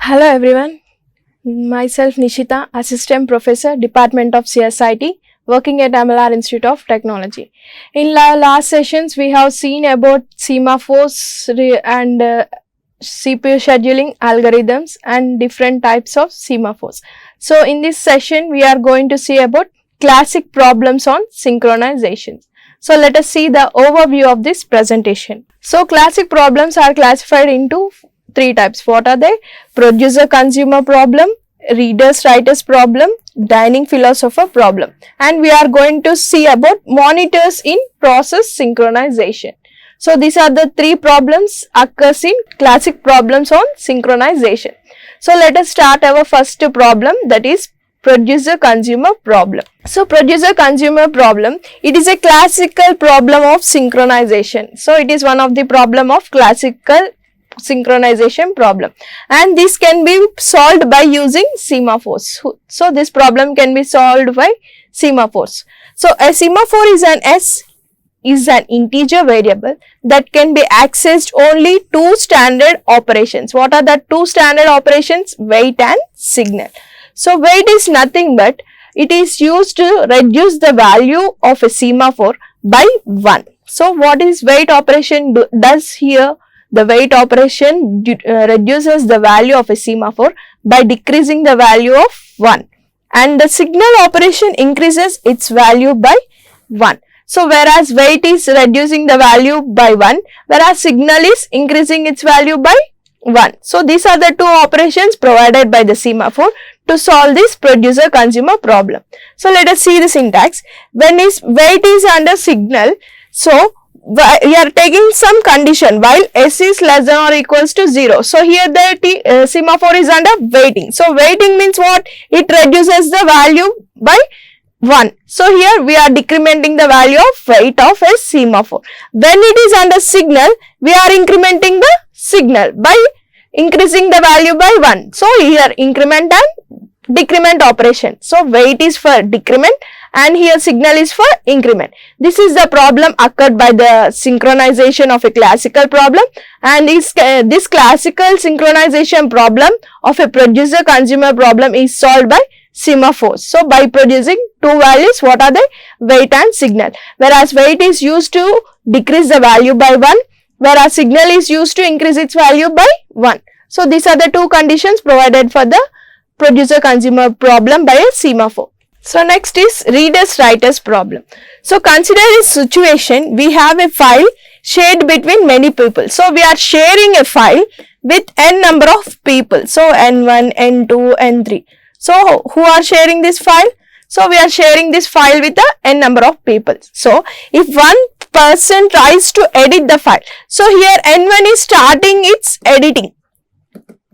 Hello everyone, myself Nishitha, Assistant Professor, Department of CSIT, working at MLR Institute of Technology. In last sessions, we have seen about semaphores and CPU scheduling algorithms and different types of semaphores. So in this session, we are going to see about classic problems on synchronization. So let us see the overview of this presentation. So classic problems are classified into three types. What are they? Producer-consumer problem, readers-writers problem, dining philosopher problem. And we are going to see about monitors in process synchronization. So these are the three problems occurs in classic problems on synchronization. So let us start our first problem, that is producer-consumer problem. So producer-consumer problem, it is a classical problem of synchronization. So it is one of the problem of classical synchronization problem, and this can be solved by using semaphores. So this problem can be solved by semaphores. So a semaphore is an integer variable that can be accessed only two standard operations. What are the two standard operations? Wait and signal. So wait is nothing but it is used to reduce the value of a semaphore by 1. So what is wait operation does here? The wait operation reduces the value of a semaphore by decreasing the value of 1, and the signal operation increases its value by 1. So whereas wait is reducing the value by 1, whereas signal is increasing its value by 1. So these are the two operations provided by the semaphore to solve this producer-consumer problem. So let us see the syntax. When wait is under signal, so we are taking some condition while s is less than or equals to 0. So here the semaphore is under waiting. So waiting means what? It reduces the value by 1. So here we are decrementing the value of wait of a semaphore. When it is under signal, we are incrementing the signal by increasing the value by 1. So here increment and decrement operation. So wait is for decrement and here signal is for increment. This is the problem occurred by the synchronization of a classical problem, and this classical synchronization problem of a producer-consumer problem is solved by semaphores. So by producing two values, what are they? Wait and signal. Whereas wait is used to decrease the value by 1, whereas signal is used to increase its value by 1. So these are the two conditions provided for the producer-consumer problem by a semaphore. So next is readers-writers problem. So consider a situation, we have a file shared between many people. So we are sharing a file with n number of people. So n1, n2, n3. So who are sharing this file? So we are sharing this file with a n number of people. So if one person tries to edit the file, so here n1 is starting its editing.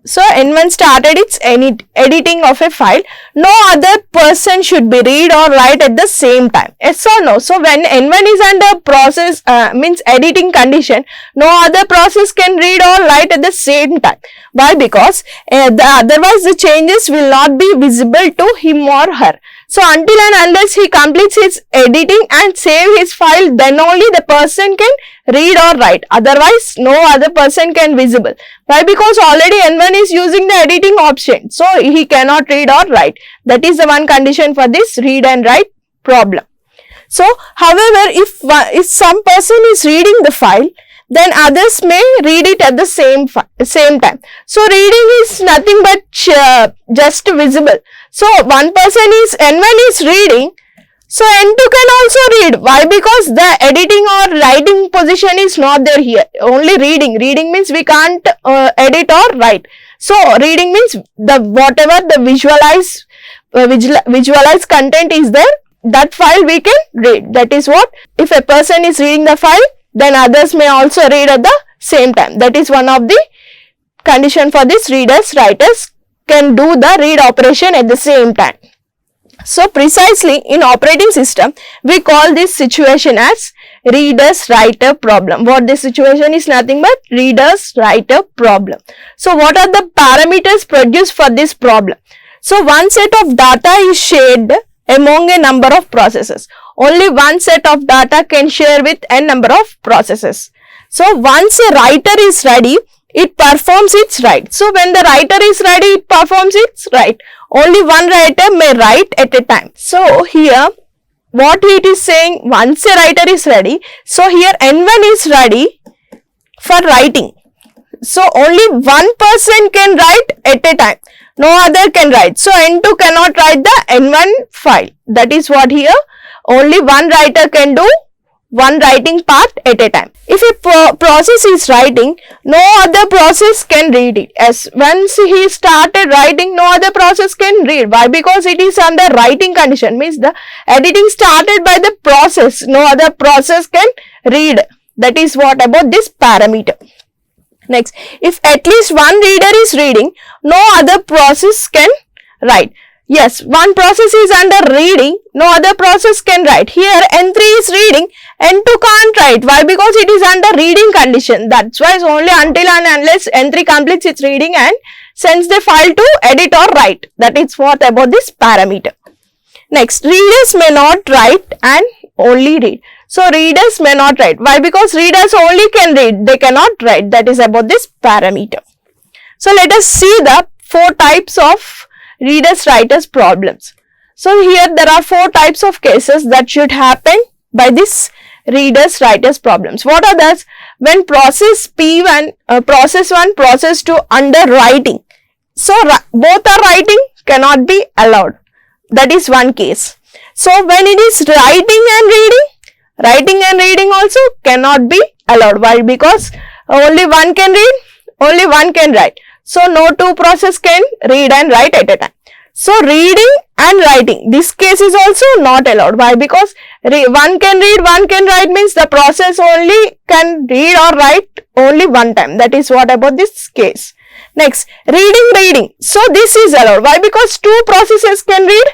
So n1 started its editing of a file. No other person should be read or write at the same time. Yes or no? So when n1 is under process means editing condition, no other process can read or write at the same time. Why? Because otherwise the changes will not be visible to him or her. So until and unless he completes his editing and save his file, then only the person can read or write. Otherwise, no other person can visible. Why? Because already n1 is using the editing option. So he cannot read or write. That is the one condition for this read and write problem. So however, if some person is reading the file, then others may read it at the same time. So reading is nothing but just visible. So one person n1 is reading, so n2 can also read. Why? Because the editing or writing position is not there here. Only reading. Reading means we can't edit or write. So reading means whatever the visualized content is there, that file we can read. That is what, if a person is reading the file, then others may also read at the same time. That is one of the condition for this readers-writers can do the read operation at the same time. So precisely in operating system, we call this situation as readers-writer problem. What this situation is nothing but readers-writer problem. So what are the parameters produced for this problem? So one set of data is shared among a number of processes. Only one set of data can share with n number of processes. So once a writer is ready, it performs its right. So when the writer is ready, it performs its right. Only one writer may write at a time. So here what it is saying, once a writer is ready, so here N1 is ready for writing. So only one person can write at a time, no other can write. So N2 cannot write the N1 file. That is what here, only one writer can do one writing part at a time. If a process is writing, no other process can read it. As once he started writing, no other process can read. Why? Because it is under writing condition, means the editing started by the process, no other process can read. That is what about this parameter. Next, if at least one reader is reading, no other process can write. Yes, one process is under reading, no other process can write. Here N3 is reading, N2 can't write. Why? Because it is under reading condition. That's why it's only until and unless N3 completes its reading and sends the file to edit or write. That is what about this parameter. Next, readers may not write and only read. So readers may not write. Why? Because readers only can read, they cannot write. That is about this parameter. So let us see the 4 types of readers writers problems. So here there are 4 types of cases that should happen by this readers writers problems. What are those? When process P1, process 1, process 2 under writing. So both are writing, cannot be allowed. That is one case. So when it is writing and reading also cannot be allowed. Why? Because only one can read, only one can write. So no 2 process can read and write at a time. So reading and writing, this case is also not allowed. Why? Because one can read, one can write means the process only can read or write only one time. That is what about this case. Next, reading. So this is allowed. Why? Because 2 processes can read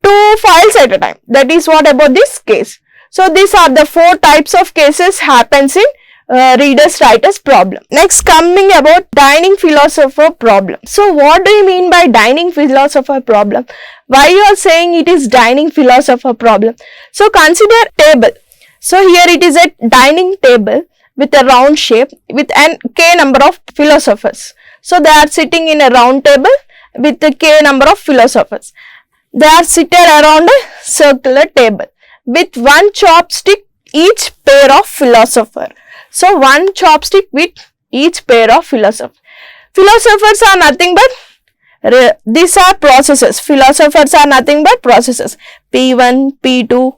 2 files at a time. That is what about this case. So these are the 4 types of cases happens in readers writers problem. Next, coming about dining philosopher problem. So what do you mean by dining philosopher problem? Why you are saying it is dining philosopher problem? So consider table. So here it is a dining table with a round shape with an k number of philosophers. So they are sitting in a round table with a k number of philosophers. They are seated around a circular table with one chopstick each pair of philosopher. So one chopstick with each pair of philosophers. Philosophers are nothing but, these are processes. Philosophers are nothing but processes. P1, P2,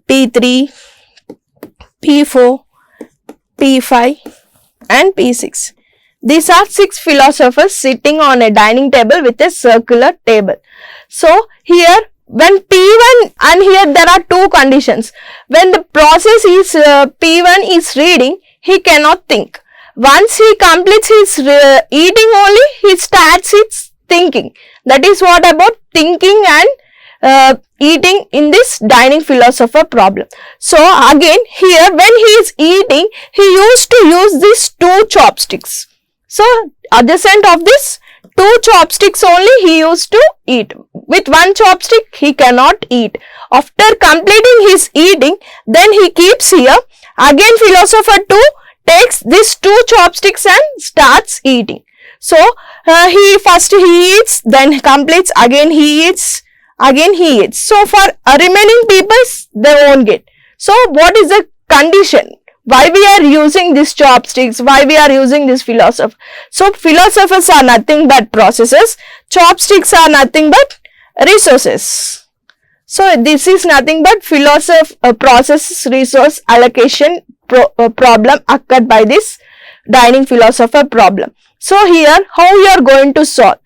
P3, P4, P5 and P6. These are 6 philosophers sitting on a dining table with a circular table. So here when P1, and here there are 2 conditions. When the process is P1 is reading, he cannot think. Once he completes his eating only, he starts his thinking. That is what about thinking and eating in this dining philosopher problem. So again here when he is eating, he used to use these 2 chopsticks. So adjacent of this 2 chopsticks only he used to eat. With one chopstick he cannot eat. After completing his eating, then he keeps here. Again philosopher 2 takes these 2 chopsticks and starts eating. So he first he eats, then completes, again he eats, again he eats. So for remaining people they won't get. So what is the condition? Why we are using these chopsticks? Why we are using this philosopher? So philosophers are nothing but processes. Chopsticks are nothing but resources. So this is nothing but process resource allocation problem occurred by this dining philosopher problem. So here how you are going to solve?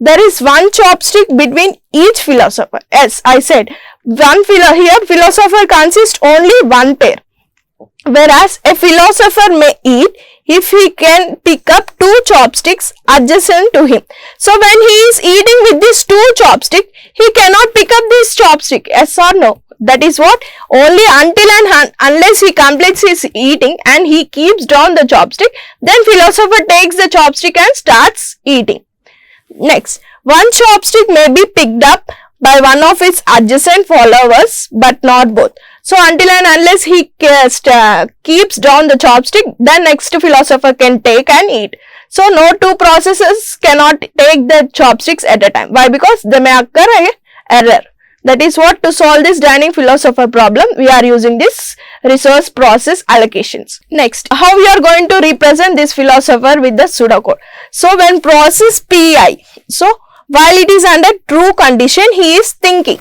There is one chopstick between each philosopher. Yes, I said here philosopher consists only one pair. Whereas a philosopher may eat if he can pick up 2 chopsticks adjacent to him. So when he is eating with these 2 chopsticks, he cannot pick up this chopstick. Yes or no? That is what? Only until and unless he completes his eating and he keeps down the chopstick, then philosopher takes the chopstick and starts eating. Next, one chopstick may be picked up by one of his adjacent followers but not both. So until and unless he keeps down the chopstick, then next philosopher can take and eat. So no two processes cannot take the chopsticks at a time. Why? Because they may occur an error. That is what, to solve this dining philosopher problem, we are using this resource process allocations. Next, how we are going to represent this philosopher with the pseudocode. So when process Pi, so while it is under true condition, he is thinking.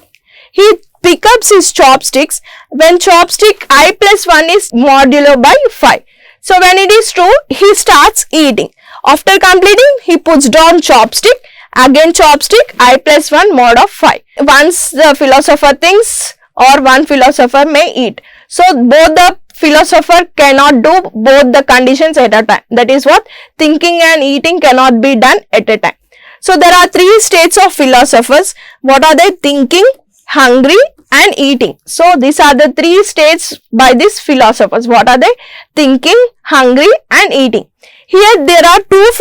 He picks up his chopsticks when chopstick I plus 1 is modulo by 5. So when it is true, he starts eating. After completing, he puts down chopstick, again chopstick I plus 1 mod of 5. Once the philosopher thinks, or one philosopher may eat. So both the philosopher cannot do both the conditions at a time. That is what, thinking and eating cannot be done at a time. So there are three states of philosophers. What are they? Thinking, hungry and eating. So these are the three states by these philosophers. What are they? Thinking, hungry and eating. Here there are two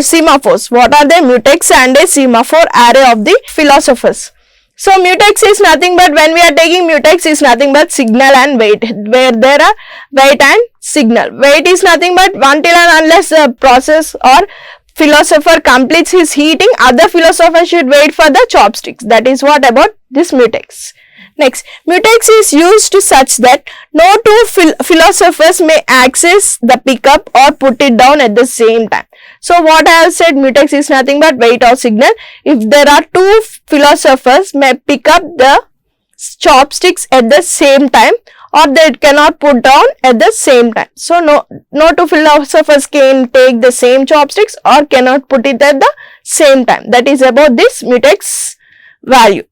semaphores. What are they? Mutex and a semaphore array of the philosophers. So mutex is nothing but, when we are taking mutex, is nothing but signal and wait, where there are wait and signal. Wait is nothing but until and unless the process or philosopher completes his eating, other philosopher should wait for the chopsticks. That is what about this mutex. Next, mutex is used such that no two philosophers may access the pickup or put it down at the same time. So what I have said, mutex is nothing but wait or signal. If there are two philosophers may pick up the chopsticks at the same time, or they cannot put down at the same time. So no two philosophers can take the same chopsticks or cannot put it at the same time. That is about this mutex value.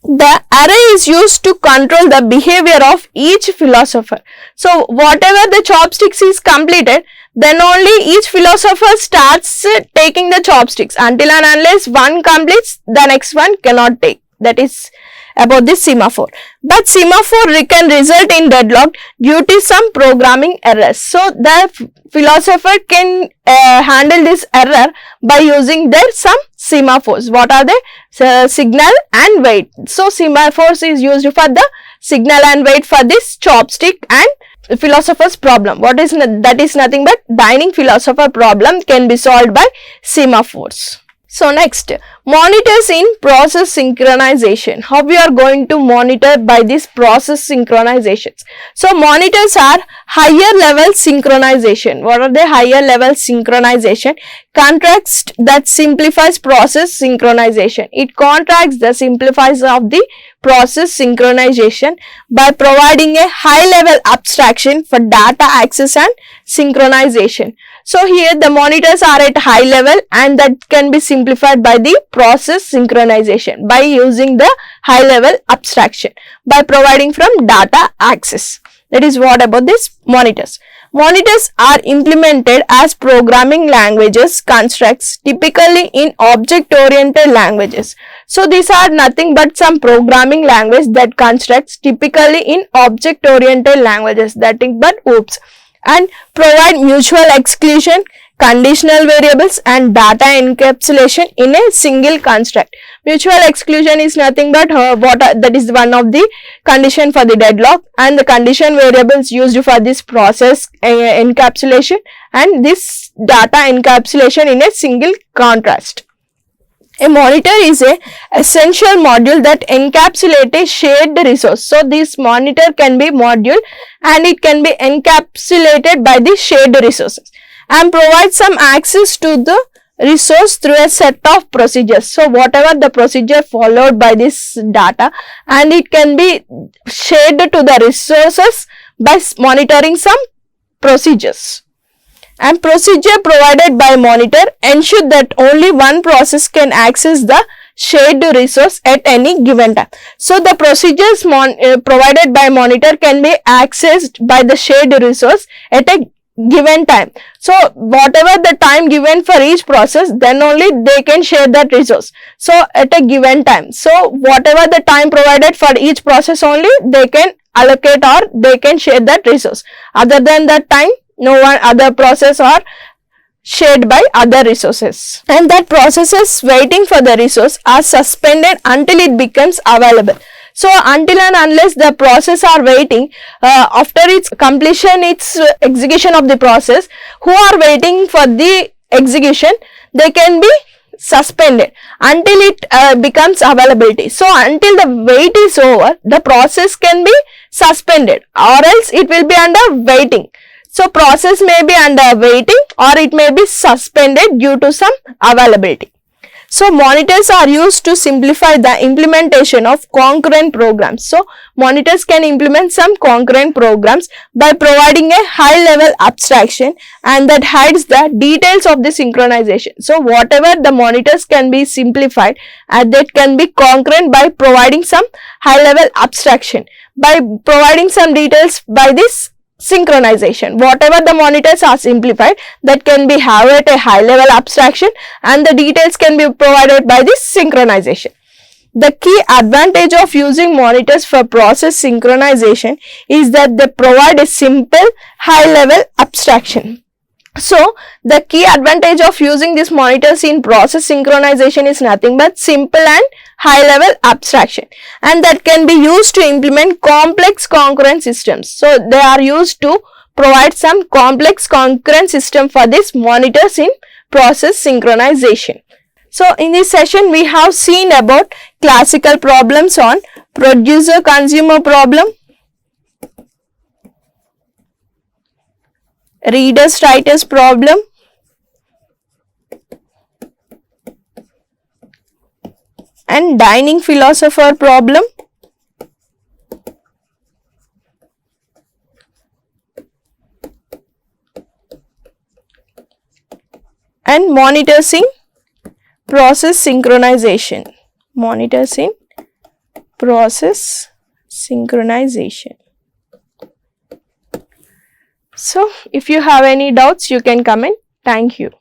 The array is used to control the behavior of each philosopher. So whatever the chopsticks is completed, then only each philosopher starts taking the chopsticks. Until and unless one completes, the next one cannot take. That is about this semaphore. But semaphore can result in deadlock due to some programming errors. So the philosopher can handle this error by using their some semaphores. What are they? Signal and wait. So semaphores is used for the signal and wait for this chopstick and philosopher's problem. What is that? Is nothing but dining philosopher problem can be solved by semaphores. So next, monitors in process synchronization. How we are going to monitor by this process synchronizations? So monitors are higher level synchronization. What are the higher level synchronization? Contracts that simplifies process synchronization. It contracts the simplifies of the process synchronization by providing a high level abstraction for data access and synchronization. So here the monitors are at high level and that can be simplified by the process synchronization by using the high level abstraction by providing from data access. That is what about this monitors. Monitors are implemented as programming languages constructs typically in object-oriented languages. So these are nothing but some programming language that constructs typically in object-oriented languages, that is but OOPs, and provide mutual exclusion, conditional variables and data encapsulation in a single construct. Mutual exclusion is nothing but that is one of the condition for the deadlock, and the condition variables used for this process encapsulation and this data encapsulation in a single contrast. A monitor is a essential module that encapsulates a shared resource. So this monitor can be module and it can be encapsulated by the shared resources and provides some access to the resource through a set of procedures. So whatever the procedure followed by this data, and it can be shared to the resources by monitoring some procedures. And procedure provided by monitor ensure that only one process can access the shared resource at any given time. So the procedures provided by monitor can be accessed by the shared resource at a given time. So whatever the time given for each process, then only they can share that resource. So at a given time. So whatever the time provided for each process, only they can allocate or they can share that resource. Other than that time, no one other process are shared by other resources, and that processes waiting for the resource are suspended until it becomes available. So until and unless the process are waiting after its completion, its execution of the process, who are waiting for the execution, they can be suspended until it becomes availability. So until the wait is over, the process can be suspended, or else it will be under waiting. So process may be under waiting, or it may be suspended due to some availability. So monitors are used to simplify the implementation of concurrent programs. So monitors can implement some concurrent programs by providing a high level abstraction, and that hides the details of the synchronization. So whatever the monitors can be simplified, and that can be concurrent by providing some high level abstraction, by providing some details by this synchronization. Whatever the monitors are simplified, that can be have at a high level abstraction, and the details can be provided by this synchronization. The key advantage of using monitors for process synchronization is that they provide a simple high level abstraction. So the key advantage of using these monitors in process synchronization is nothing but simple and high level abstraction, and that can be used to implement complex concurrent systems. So they are used to provide some complex concurrent system for these monitors in process synchronization. So in this session we have seen about classical problems on producer consumer problem, readers writers problem, and dining philosopher problem, and monitors in process synchronization. Monitors in process synchronization. So if you have any doubts, you can comment. Thank you.